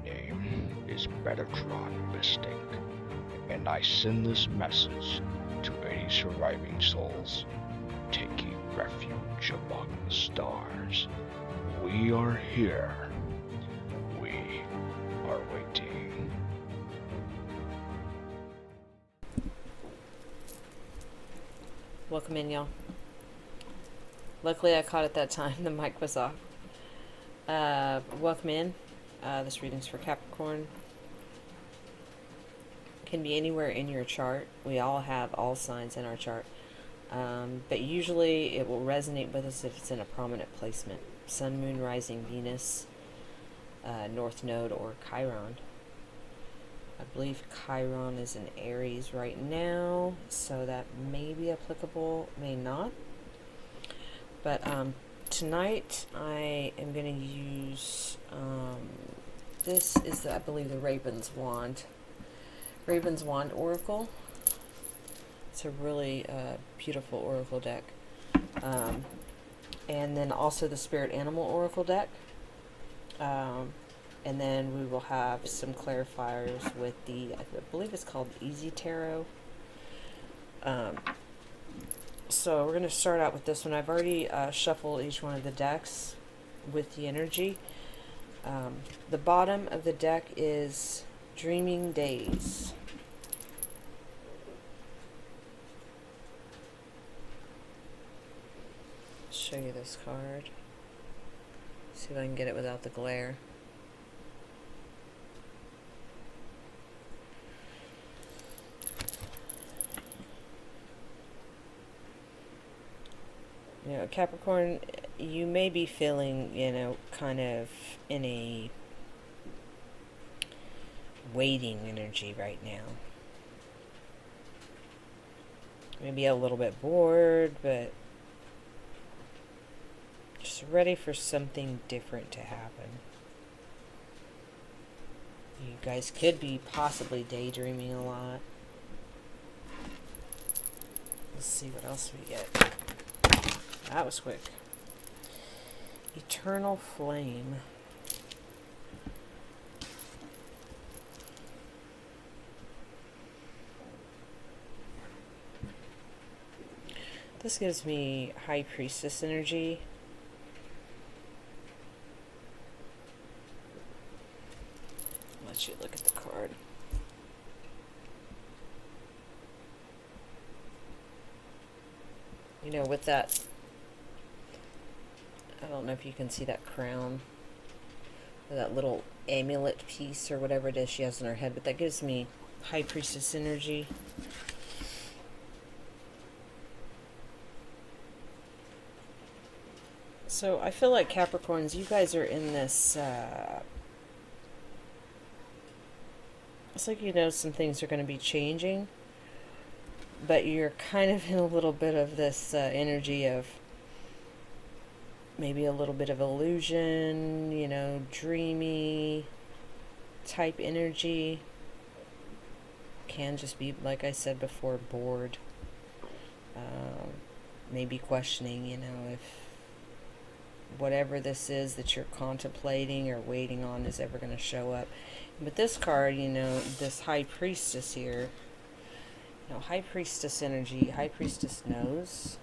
name is Metatron Mystic, and I send this message to any surviving souls taking refuge among the stars. We are here. We are waiting. Welcome in, y'all. Luckily, I caught it that time. The mic was off. Welcome in. This reading's for Capricorn. Can be anywhere in your chart. We all have all signs in our chart. But usually it will resonate with us if it's in a prominent placement. Sun, Moon, Rising, Venus, North Node, or Chiron. I believe Chiron is in Aries right now, so that may be applicable, may not. But tonight I am going to use, this is, I believe, the Raven's Wand Oracle. It's a really beautiful oracle deck. And then also the Spirit Animal Oracle deck. And then we will have some clarifiers with the, I believe it's called Easy Tarot. So we're going to start out with this one. I've already shuffled each one of the decks with the energy. The bottom of the deck is Dreaming Days. Show you this card. See if I can get it without the glare. You know, Capricorn, you may be feeling, kind of in a waiting energy right now. Maybe a little bit bored, but just ready for something different to happen. You guys could be possibly daydreaming a lot. Let's see what else we get. That was quick. Eternal Flame. This gives me High Priestess energy. I'll let you look at the card. You know, with that, I don't know if you can see that crown, or that little amulet piece or whatever it is she has in her head, but that gives me High Priestess energy. So I feel like Capricorns, you guys are in this, it's like some things are going to be changing, but you're kind of in a little bit of this energy of maybe a little bit of illusion, dreamy type energy. Can just be, like I said before, bored. Maybe questioning, if whatever this is that you're contemplating or waiting on is ever going to show up. But this card, this High Priestess here, High Priestess energy, High Priestess knows.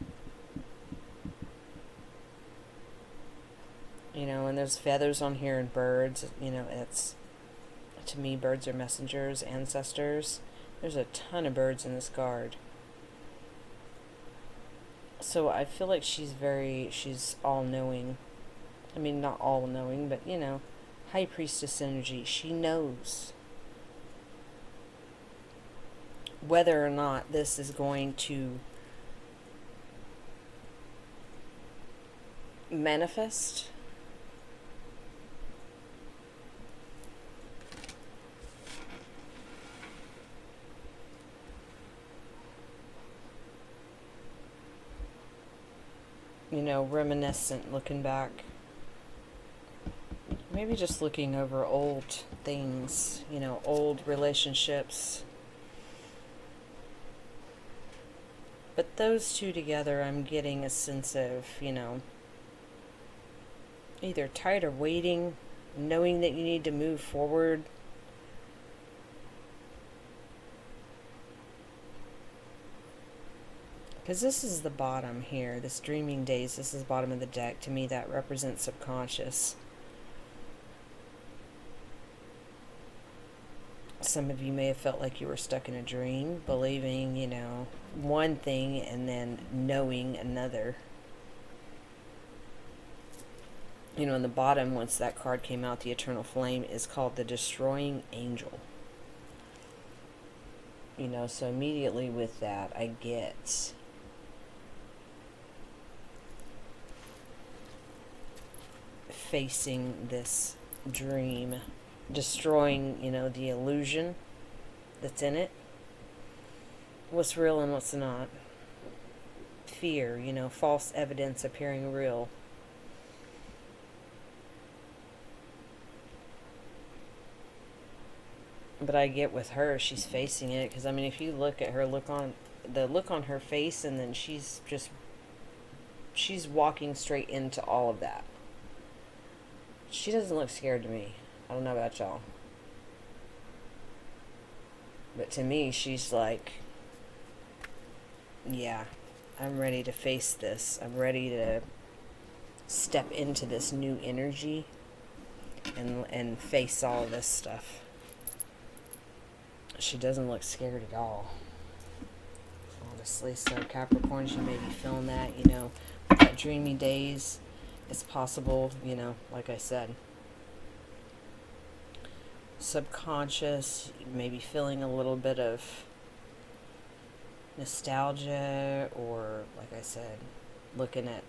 And there's feathers on here and birds. It's, to me, birds are messengers, ancestors. There's a ton of birds in this card. So I feel like she's all-knowing. I mean, not all-knowing, but, High Priestess energy. She knows whether or not this is going to manifest. Reminiscent, looking back. Maybe just looking over old things, old relationships. But those two together, I'm getting a sense of, either tired of waiting knowing that you need to move forward. Because this is the bottom here, this dreaming days, this is the bottom of the deck. To me, that represents subconscious. Some of you may have felt like you were stuck in a dream, believing, one thing and then knowing another. In the bottom, once that card came out, the Eternal Flame is called the Destroying Angel. So immediately with that, I get facing this dream, destroying, the illusion that's in it. What's real and what's not. Fear, false evidence appearing real. But I get with her, she's facing it, because if you look at her, look on her face, and then she's walking straight into all of that. She doesn't look scared to me. I don't know about y'all, but to me, she's like, yeah, I'm ready to face this. I'm ready to step into this new energy and face all of this stuff. She doesn't look scared at all, honestly. So Capricorns, you may be feeling that, that dreamy days. It's possible, like I said, subconscious, maybe feeling a little bit of nostalgia, or like I said, looking at,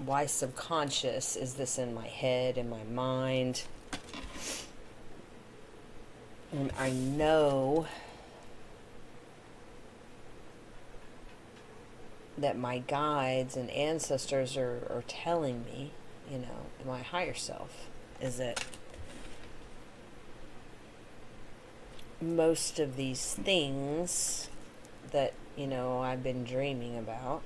why subconscious is this in my head, in my mind? And I know that my guides and ancestors are telling me, my higher self, is that most of these things that, I've been dreaming about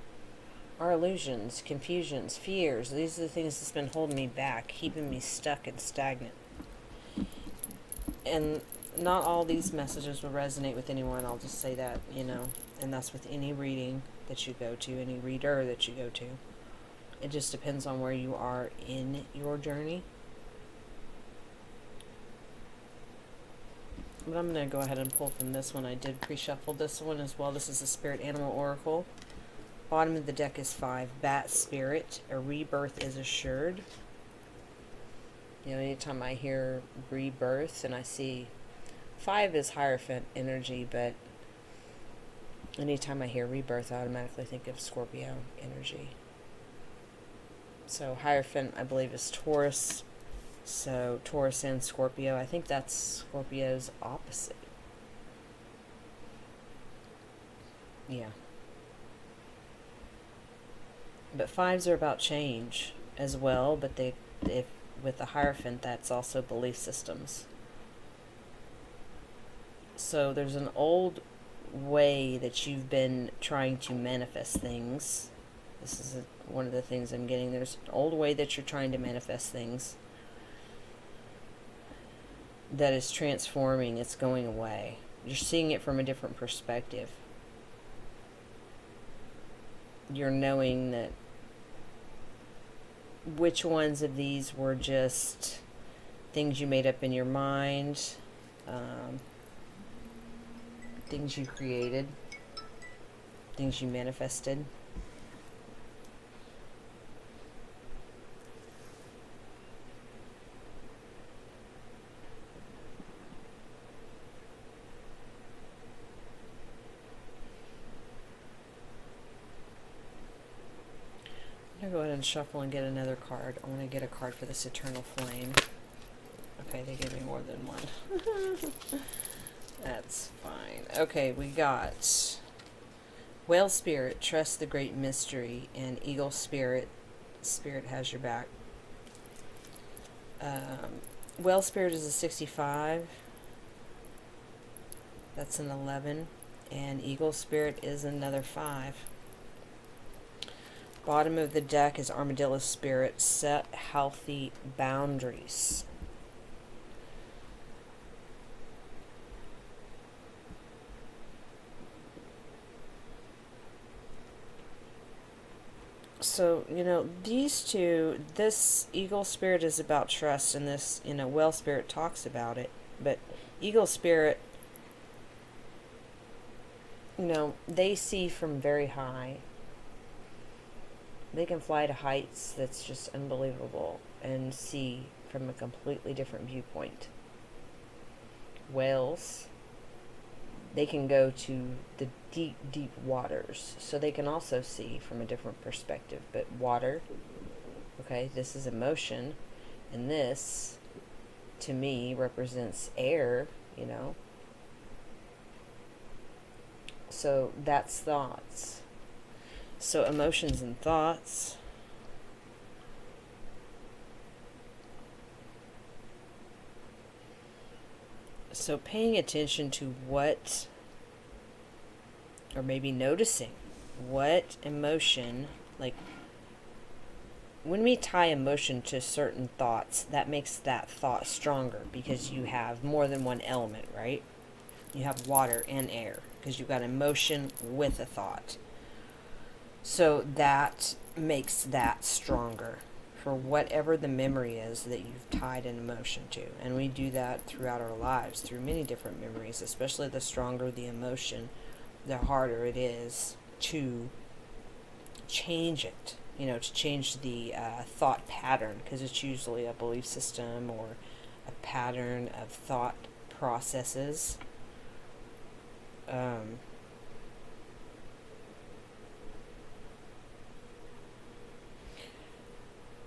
are illusions, confusions, fears. These are the things that's been holding me back, keeping me stuck and stagnant. And not all these messages will resonate with anyone, I'll just say that, and that's with any reading that you go to, any reader that you go to. It just depends on where you are in your journey. But I'm going to go ahead and pull from this one. I did pre-shuffle this one as well. This is the Spirit Animal Oracle. Bottom of the deck is 5. Bat Spirit. A rebirth is assured. Anytime I hear rebirth and I see 5 is Hierophant energy, but anytime I hear rebirth, I automatically think of Scorpio energy. So Hierophant, I believe, is Taurus. So Taurus and Scorpio, I think that's Scorpio's opposite. Yeah. But 5s are about change as well, but if with the Hierophant, that's also belief systems. So there's an old way that you've been trying to manifest things. This is one of the things I'm getting. There's an old way that you're trying to manifest things that is transforming. It's going away. You're seeing it from a different perspective. You're knowing that which ones of these were just things you made up in your mind, things you created, things you manifested. I'm going to go ahead and shuffle and get another card. I want to get a card for this Eternal Flame. Okay, they gave me more than one. That's fine. Okay, we got Whale Spirit, Trust the Great Mystery, and Eagle Spirit, Spirit has your back. Whale Spirit is a 65. That's an 11. And Eagle Spirit is another 5. Bottom of the deck is Armadillo Spirit. Set healthy boundaries. So, these two, this Eagle Spirit is about trust, and this, Whale Spirit talks about it. But Eagle Spirit, they see from very high. They can fly to heights that's just unbelievable and see from a completely different viewpoint. Whales, they can go to the deep, deep waters, so they can also see from a different perspective. But water, okay, this is emotion, and this, to me, represents air, So that's thoughts. So emotions and thoughts. So paying attention to what, or maybe noticing what emotion, like when we tie emotion to certain thoughts, that makes that thought stronger because you have more than one element, right? You have water and air because you've got emotion with a thought. So that makes that stronger for whatever the memory is that you've tied an emotion to. And we do that throughout our lives, through many different memories, especially the stronger the emotion, the harder it is to change it, to change the thought pattern, because it's usually a belief system or a pattern of thought processes.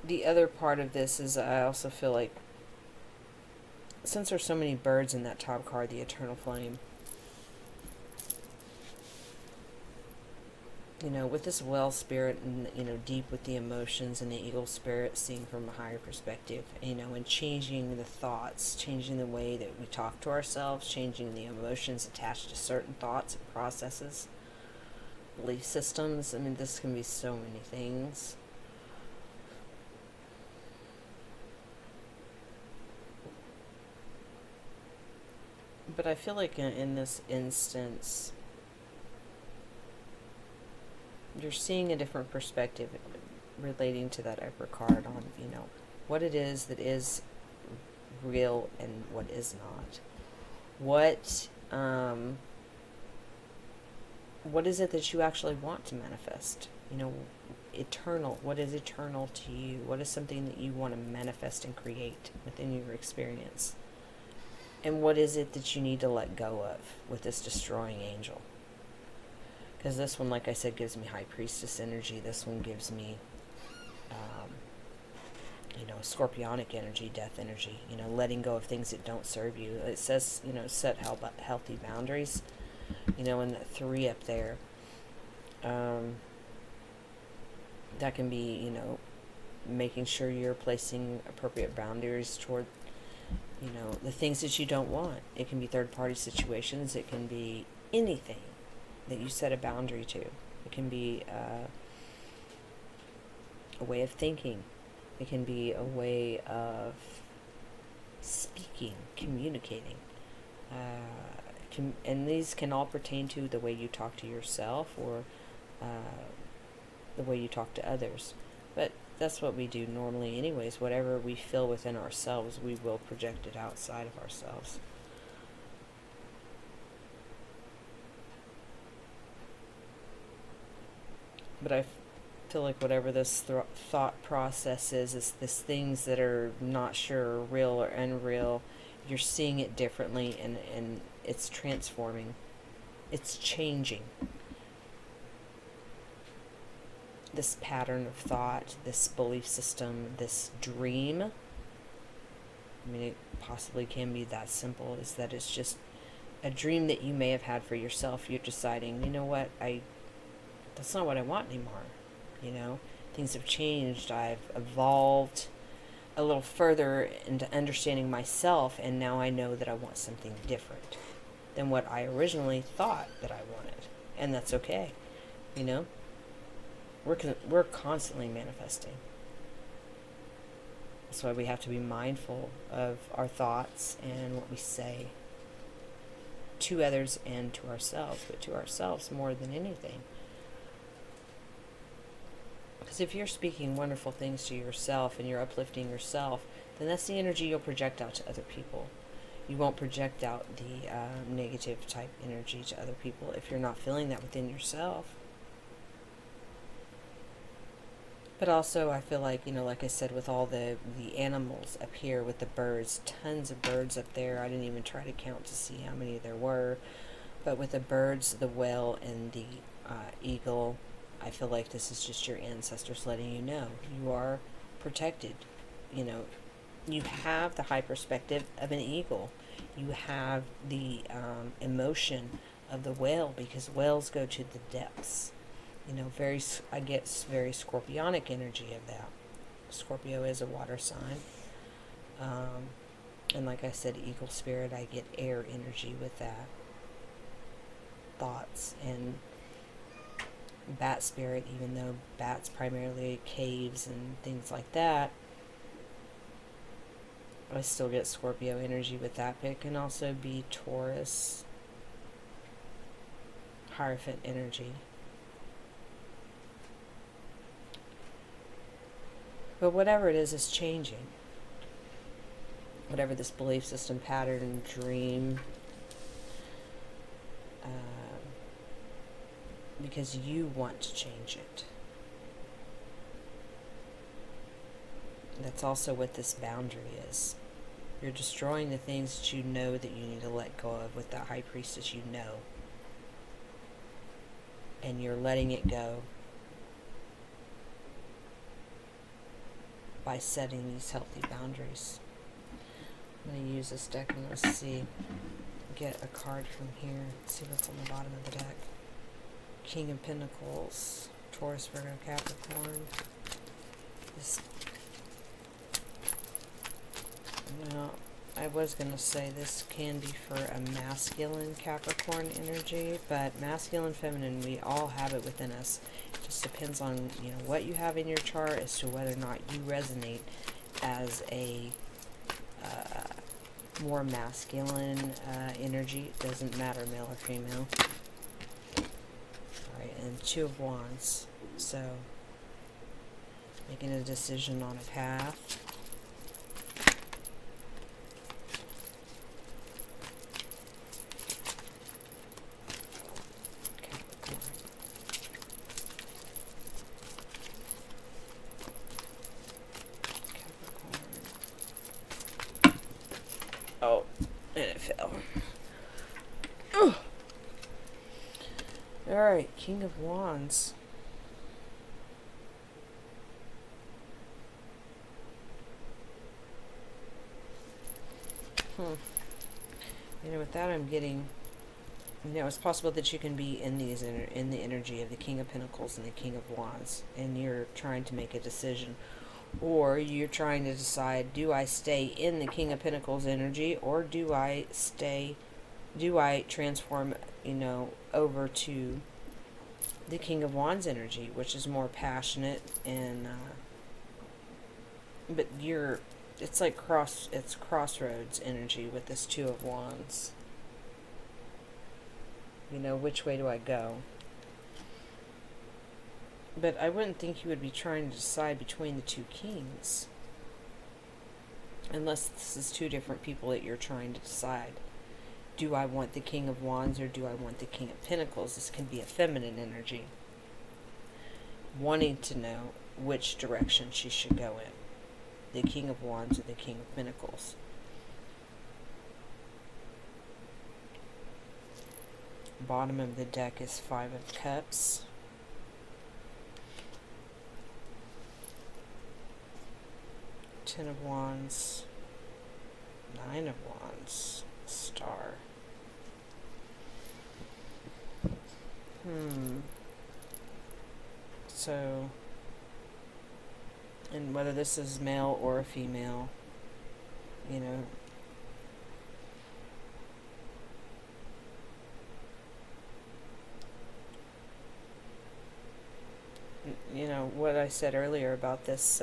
The other part of this is I also feel like, since there's so many birds in that top card, the Eternal Flame, with this Whale Spirit and, deep with the emotions, and the Eagle Spirit seeing from a higher perspective, and changing the thoughts, changing the way that we talk to ourselves, changing the emotions attached to certain thoughts and processes, belief systems. I mean, this can be so many things. But I feel like in this instance, you're seeing a different perspective relating to that upper card on, what it is that is real and what is not. What is it that you actually want to manifest? Eternal. What is eternal to you? What is something that you want to manifest and create within your experience? And what is it that you need to let go of with this destroying angel? Because this one, like I said, gives me High Priestess energy. This one gives me, Scorpionic energy, death energy. Letting go of things that don't serve you. It says, set healthy boundaries. And that 3 up there. That can be, making sure you're placing appropriate boundaries toward the things that you don't want. It can be third-party situations. It can be anything that you set a boundary to. It can be a way of thinking. It can be a way of speaking, communicating. And these can all pertain to the way you talk to yourself or the way you talk to others. But that's what we do normally anyways. Whatever we feel within ourselves, we will project it outside of ourselves. But I feel like whatever this thought process is this things that are not sure are real or unreal. You're seeing it differently, and it's transforming. It's changing. This pattern of thought, this belief system, this dream. I mean, it possibly can be that simple, is that it's just a dream that you may have had for yourself. You're deciding, you know what, that's not what I want anymore. Things have changed. I've evolved a little further into understanding myself, and now I know that I want something different than what I originally thought that I wanted. And that's okay, We're constantly manifesting. That's why we have to be mindful of our thoughts and what we say to others and to ourselves, but to ourselves more than anything. Because if you're speaking wonderful things to yourself and you're uplifting yourself, then that's the energy you'll project out to other people. You won't project out the negative type energy to other people if you're not feeling that within yourself. But also, I feel like, like I said, with all the animals up here, with the birds, tons of birds up there. I didn't even try to count to see how many there were. But with the birds, the whale, and the eagle, I feel like this is just your ancestors letting you know you are protected. You have the high perspective of an eagle. You have the emotion of the whale, because whales go to the depths. I get very scorpionic energy of that. Scorpio is a water sign. And like I said, eagle spirit, I get air energy with that. Thoughts. And bat spirit, even though bats primarily caves and things like that, I still get Scorpio energy with that. But it can also be Taurus, Hierophant energy. But whatever it is changing. Whatever this belief system, pattern, dream, because you want to change it. That's also what this boundary is. You're destroying the things that you know that you need to let go of with that high priestess you know. And you're letting it go by setting these healthy boundaries. I'm going to use this deck and let's get a card from here. Let's see what's on the bottom of the deck. King of Pentacles, Taurus, Virgo, Capricorn. I was going to say this can be for a masculine Capricorn energy, but masculine, feminine, we all have it within us. It just depends on, what you have in your chart as to whether or not you resonate as a more masculine energy. It doesn't matter, male or female. Alright, and Two of Wands. So, making a decision on a path. Oh, and it fell. Alright, King of Wands. With that I'm getting, it's possible that you can be in in the energy of the King of Pentacles and the King of Wands, and you're trying to make a decision. Or you're trying to decide, do I stay in the King of Pentacles energy, or do I transform, over to the King of Wands energy, which is more passionate and, but it's like crossroads energy with this Two of Wands. Which way do I go? But I wouldn't think you would be trying to decide between the two kings. Unless this is two different people that you're trying to decide. Do I want the King of Wands or do I want the King of Pentacles? This can be a feminine energy. Wanting to know which direction she should go in. The King of Wands or the King of Pentacles. Bottom of the deck is Five of Cups. Ten of Wands, Nine of Wands, Star. So, and whether this is male or a female, you know, what I said earlier about this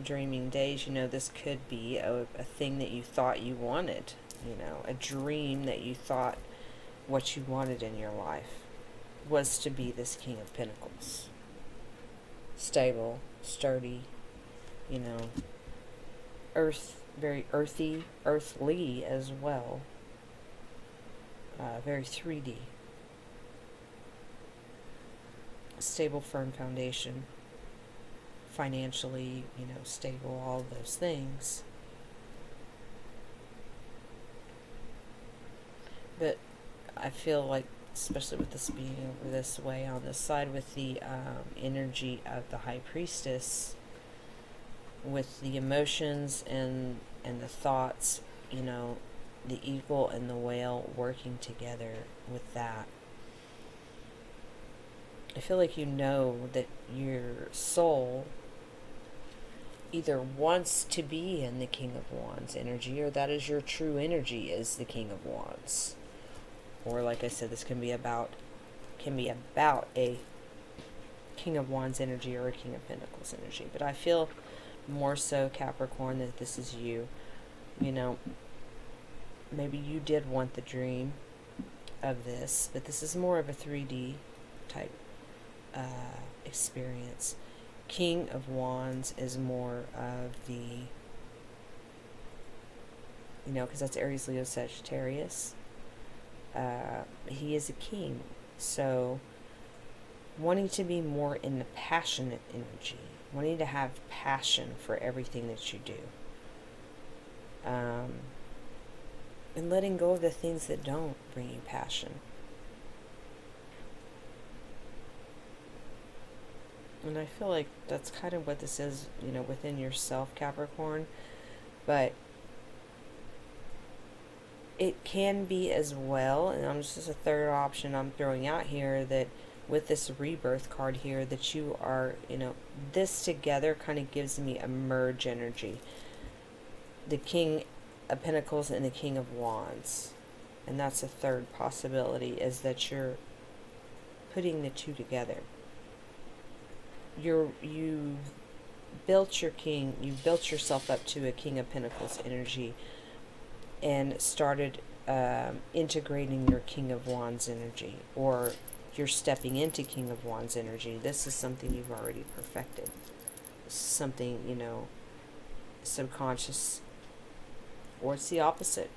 dreaming days, you know, this could be a thing that you thought you wanted, you know, a dream that you thought what you wanted in your life was to be this King of Pentacles. Stable, sturdy, you know, very earthly as well. Very 3D. Stable, firm foundation. Financially, you know, stable, all of those things. But I feel like, especially with this being over this way on this side, with the energy of the High Priestess, with the emotions and the thoughts, you know, the eagle and the whale working together with that. I feel like you know that your soul either wants to be in the King of Wands energy, or that is your true energy, is the King of Wands. Or like I said, this can be about a King of Wands energy or a King of Pentacles energy. But I feel more so, Capricorn, that this is you. You know, maybe you did want the dream of this, but this is more of a 3D type experience. King of Wands is more of the, you know, because that's Aries, Leo, Sagittarius. He is a king, so wanting to be more in the passionate energy, wanting to have passion for everything that you do, and letting go of the things that don't bring you passion. And I feel like that's kind of what this is, you know, within yourself, Capricorn. But it can be as well, and I'm just a third option I'm throwing out here, that with this rebirth card here, that you are, you know, this together kind of gives me a merge energy. The King of Pentacles and the King of Wands. And that's a third possibility, is that you're putting the two together. You built your king, you built yourself up to a King of Pentacles energy, and started integrating your King of Wands energy, or you're stepping into King of Wands energy. This is something you've already perfected. This is something, you know, subconscious, or it's the opposite.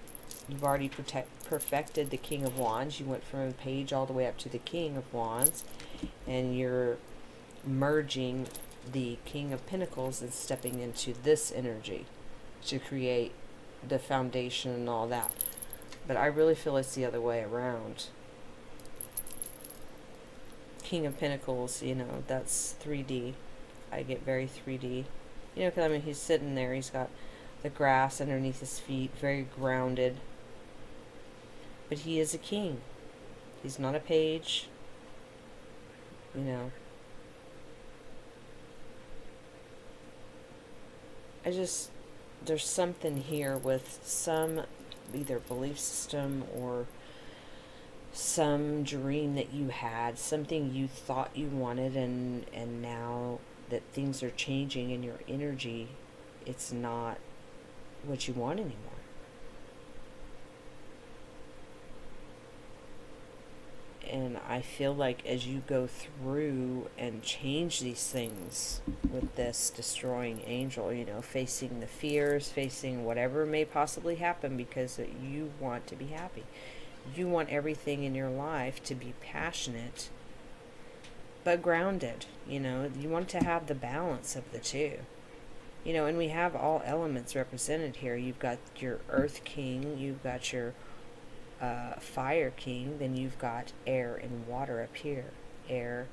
You've already perfected the King of Wands. You went from a page all the way up to the King of Wands, and you're merging the King of Pentacles and stepping into this energy to create the foundation and all that. But I really feel it's the other way around. King of Pentacles, you know, that's 3D. I get very 3D. You know, because I mean, he's sitting there, he's got the grass underneath his feet, very grounded. But he is a king. He's not a page. You know. There's something here with some either belief system or some dream that you had, something you thought you wanted, and now that things are changing in your energy, it's not what you want anymore. And I feel like as you go through and change these things with this destroying angel, you know, facing the fears, facing whatever may possibly happen, because you want to be happy. You want everything in your life to be passionate, but grounded. You know, you want to have the balance of the two. You know, and we have all elements represented here. You've got your Earth King, you've got your Fire King, then you've got air and water up here. Air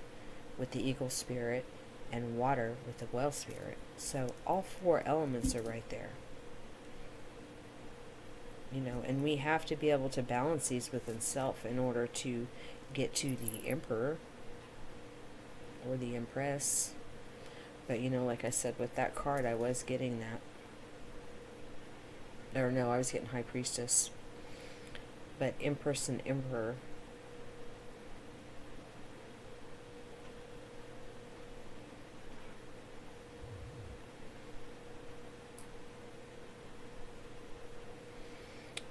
with the eagle spirit, and water with the whale spirit. So all four elements are right there. You know, and we have to be able to balance these within self in order to get to the Emperor or the Empress. But you know, like I said, with that card, I was getting that. Or no, I was getting High Priestess. But Empress and Emperor,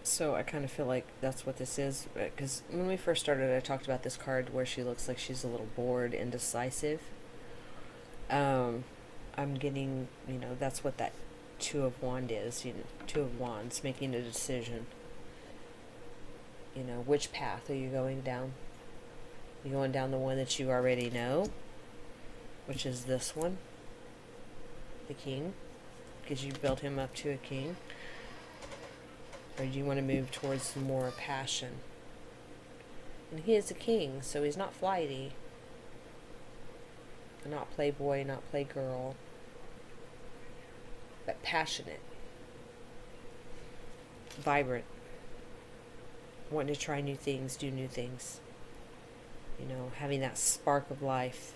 So I kind of feel like that's what this is, because when we first started, I talked about this card where she looks like she's a little bored, indecisive. Um, I'm getting, that's what that Two of Wand is. Two of Wands, making a decision. Which path are you going down? You going down the one that you already know, which is this one, the King, because you built him up to a king, or do you want to move towards more passion? And he is a king, so he's not flighty, not playboy, not playgirl, but passionate, vibrant, wanting to try new things, do new things, having that spark of life.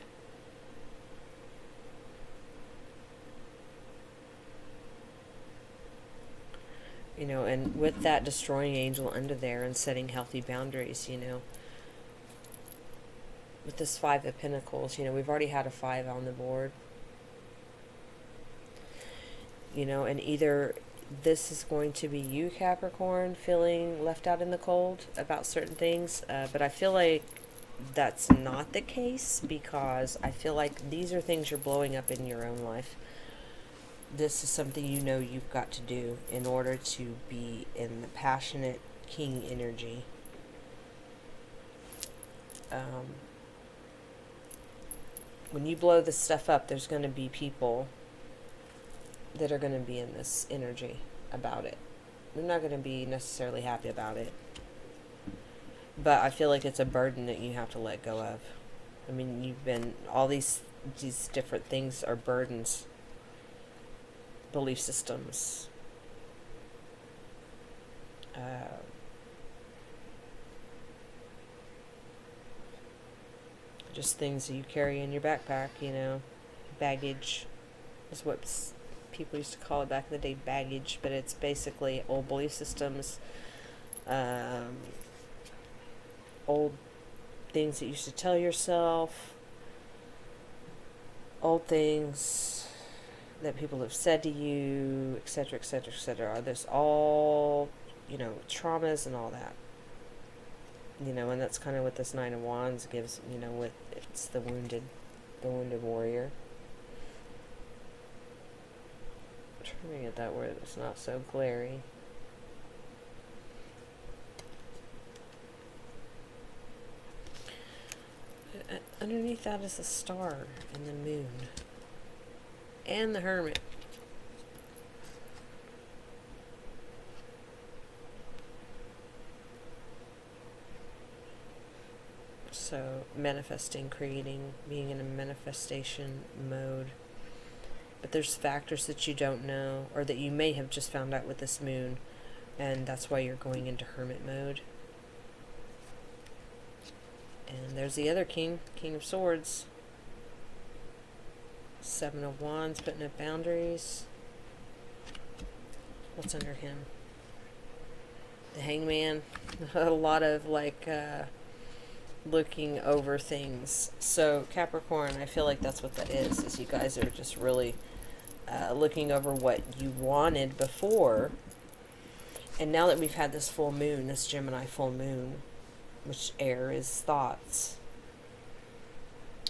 And with that destroying angel under there and setting healthy boundaries, with this Five of Pentacles, we've already had a 5 on the board. And either this is going to be you, Capricorn, feeling left out in the cold about certain things, but I feel like that's not the case, because I feel like these are things you're blowing up in your own life. This is something you've got to do in order to be in the passionate king energy. When you blow this stuff up, there's going to be people that are going to be in this energy about it. They're not going to be necessarily happy about it. But I feel like it's a burden that you have to let go of. I mean, all these different things are burdens. Belief systems. Just things that you carry in your backpack, baggage is what people used to call it back in the day, baggage, but it's basically old belief systems, old things that you used to tell yourself, old things that people have said to you, etc., etc., etc. There's all, traumas and all that. And that's kind of what this Nine of Wands gives, with it's the wounded warrior. I'm trying to get that word that's not so glary. Underneath that is a star and the moon. And the Hermit. So, manifesting, creating, being in a manifestation mode. But there's factors that you don't know, or that you may have just found out with this moon, and that's why you're going into hermit mode. And there's the other king, King of Swords. Seven of Wands, putting up boundaries. What's under him? The Hangman. A lot of, looking over things. So, Capricorn, I feel like that's what that is you guys are just really looking over what you wanted before. And now that we've had this full moon, this Gemini full moon, which air is thoughts,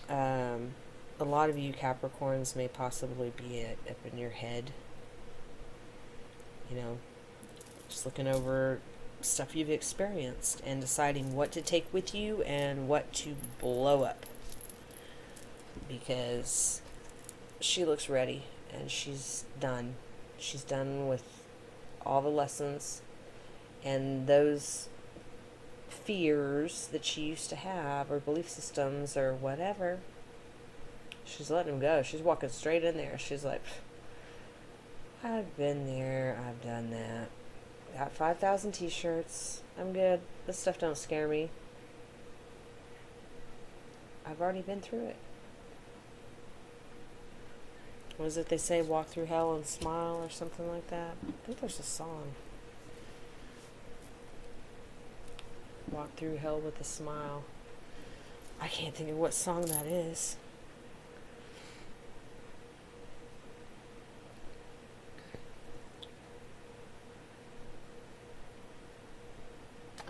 a lot of you Capricorns may possibly be up in your head, just looking over stuff you've experienced and deciding what to take with you and what to blow up, because she looks ready and she's done with all the lessons and those fears that she used to have, or belief systems or whatever. She's letting them go. She's walking straight in there. She's like, I've been there, I've done that. Got 5,000 t-shirts. I'm good. This stuff don't scare me. I've already been through it. What is it they say? Walk through hell and smile, or something like that? I think there's a song. Walk through hell with a smile. I can't think of what song that is.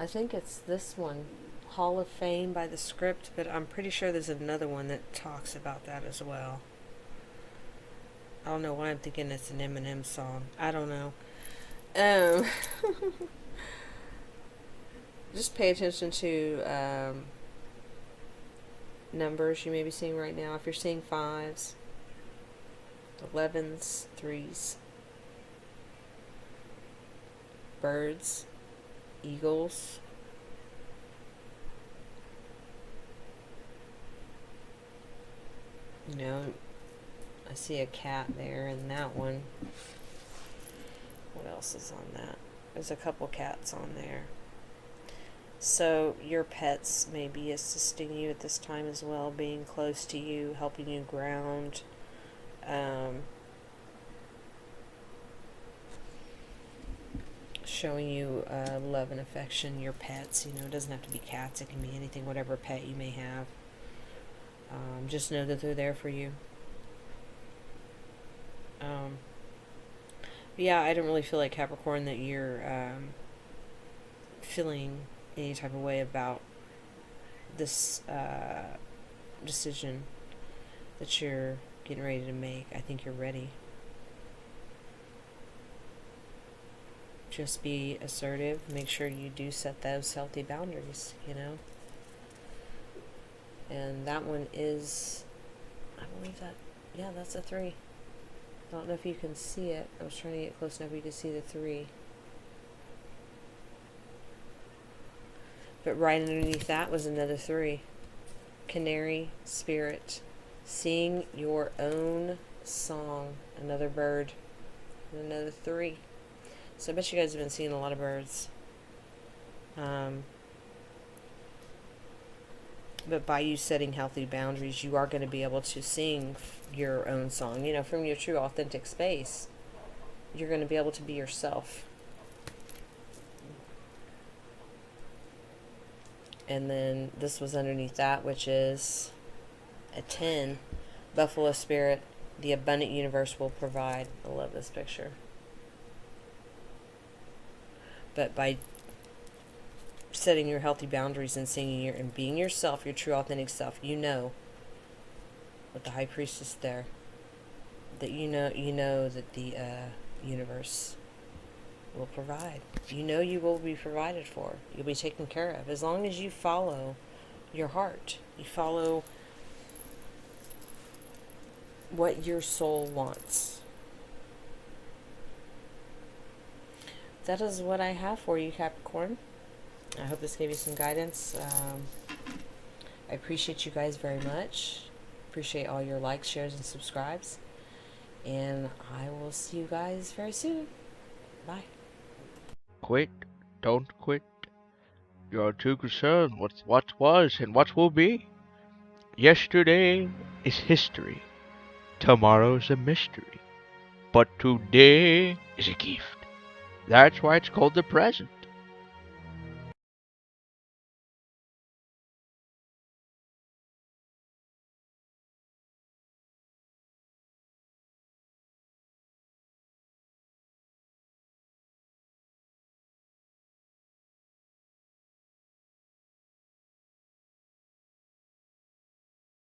I think it's this one, Hall of Fame by the Script, but I'm pretty sure there's another one that talks about that as well. I don't know why I'm thinking it's an Eminem song. I don't know. Um, just pay attention to numbers you may be seeing right now. If you're seeing 5s, 11s, 3s, birds, eagles, you know, I see a cat there in that one. What else is on that? There's a couple cats on there. So your pets may be assisting you at this time as well, being close to you, helping you ground. Showing you love and affection. Your pets, you know, it doesn't have to be cats. It can be anything, whatever pet you may have. Just know that they're there for you. Yeah, I don't really feel like, Capricorn, that you're feeling any type of way about this decision that you're getting ready to make. I think you're ready. Just be assertive. Make sure you do set those healthy boundaries, you know. And that one is, I believe that, yeah, that's a 3. I don't know if you can see it. I was trying to get close enough where you could see the 3. But right underneath that was another 3. Canary, spirit, sing your own song. Another bird. And another 3. So I bet you guys have been seeing a lot of birds. But by you setting healthy boundaries, you are going to be able to sing your own song. You know, from your true, authentic space. You're going to be able to be yourself. And then this was underneath that, which is a 10. Buffalo spirit, the abundant universe will provide. I love this picture. But by setting your healthy boundaries and singing and being yourself, your true authentic self, you know, with the high priestess there, that you know that the universe will provide. You know you will be provided for. You'll be taken care of as long as you follow your heart. You follow what your soul wants. That is what I have for you, Capricorn. I hope this gave you some guidance. I appreciate you guys very much. Appreciate all your likes, shares, and subscribes. And I will see you guys very soon. Bye. Quit, don't quit. You're too concerned with what was and what will be. Yesterday is history. Tomorrow's a mystery. But today is a gift. That's why it's called the present.